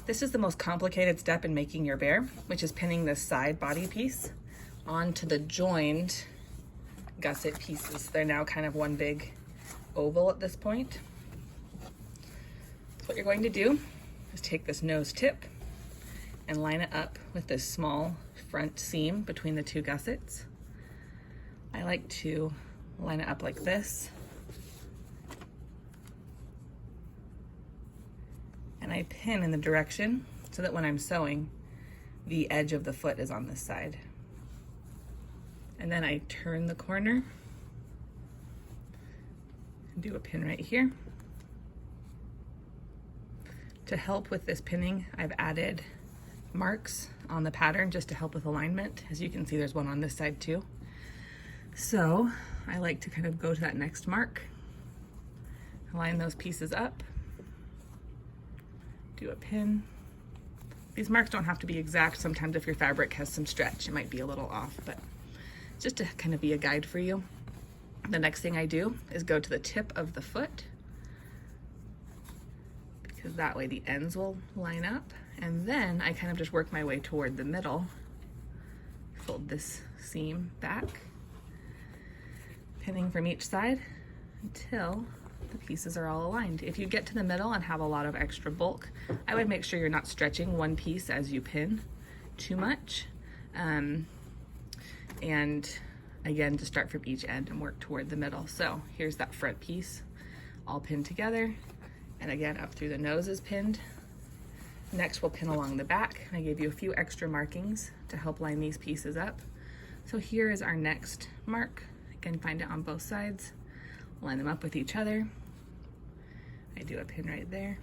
This is the most complicated step in making your bear, which is pinning this side body piece onto the joined gusset pieces. They're now kind of one big oval at this point. So what you're going to do is take this nose tip and line it up with this small front seam between the two gussets. I like to line it up like this. And I pin in the direction so that when I'm sewing, the edge of the foot is on this side. And then I turn the corner and do a pin right here. To help with this pinning, I've added marks on the pattern just to help with alignment. As you can see, there's one on this side too. So I like to kind of go to that next mark, line those pieces up, do a pin. These marks don't have to be exact. Sometimes if your fabric has some stretch, it might be a little off, but just to kind of be a guide for you. The next thing I do is go to the tip of the foot, because that way the ends will line up. And then I kind of just work my way toward the middle, fold this seam back, pinning from each side until the pieces are all aligned. If you get to the middle and have a lot of extra bulk, I would make sure you're not stretching one piece as you pin too much. And again, just start from each end and work toward the middle. So here's that front piece all pinned together. And again, up through the nose is pinned. Next, we'll pin along the back. I gave you a few extra markings to help line these pieces up. So here is our next mark. Again, find it on both sides. Line them up with each other. I do a pin right there.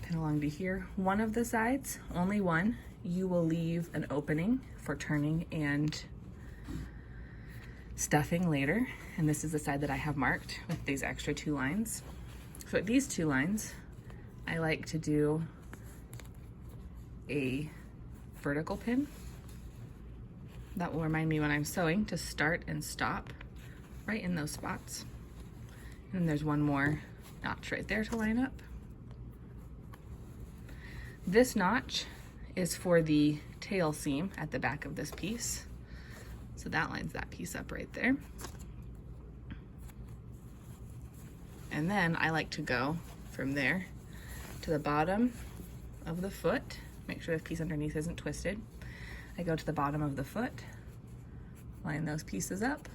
Pin along to here. One of the sides, only one, you will leave an opening for turning and stuffing later. And this is the side that I have marked with these extra 2 lines. So at these 2 lines, I like to do a vertical pin. That will remind me when I'm sewing to start and stop right in those spots. And there's one more notch right there to line up. This notch is for the tail seam at the back of this piece. So that lines that piece up right there. And then I like to go from there to the bottom of the foot. Make sure the piece underneath isn't twisted. I go to the bottom of the foot, line those pieces up,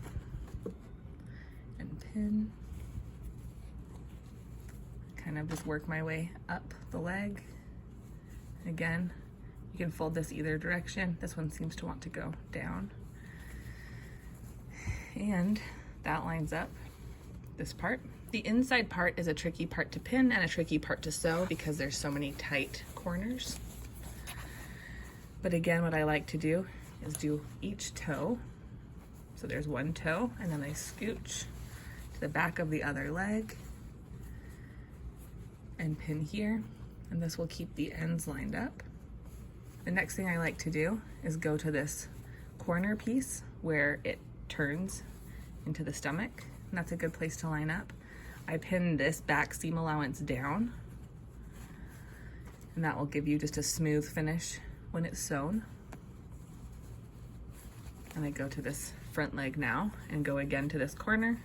and pin. Kind of just work my way up the leg. Again, you can fold this either direction. This one seems to want to go down. And that lines up this part. The inside part is a tricky part to pin and a tricky part to sew because there's so many tight corners. But again, what I like to do is do each toe. So there's one toe, and then I scooch to the back of the other leg and pin here, and this will keep the ends lined up. The next thing I like to do is go to this corner piece where it turns into the stomach, and that's a good place to line up. I pin this back seam allowance down, and that will give you just a smooth finish when it's sewn. And I go to this front leg now and go again to this corner,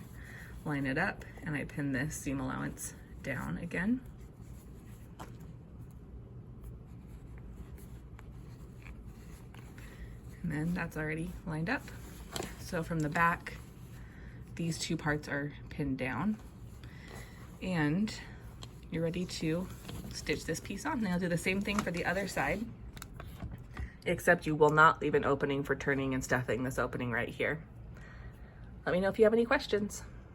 line it up, and I pin this seam allowance down again. And then that's already lined up. So from the back, these 2 parts are pinned down, and you're ready to stitch this piece on. Now I'll do the same thing for the other side, except you will not leave an opening for turning and stuffing this opening right here. Let me know if you have any questions.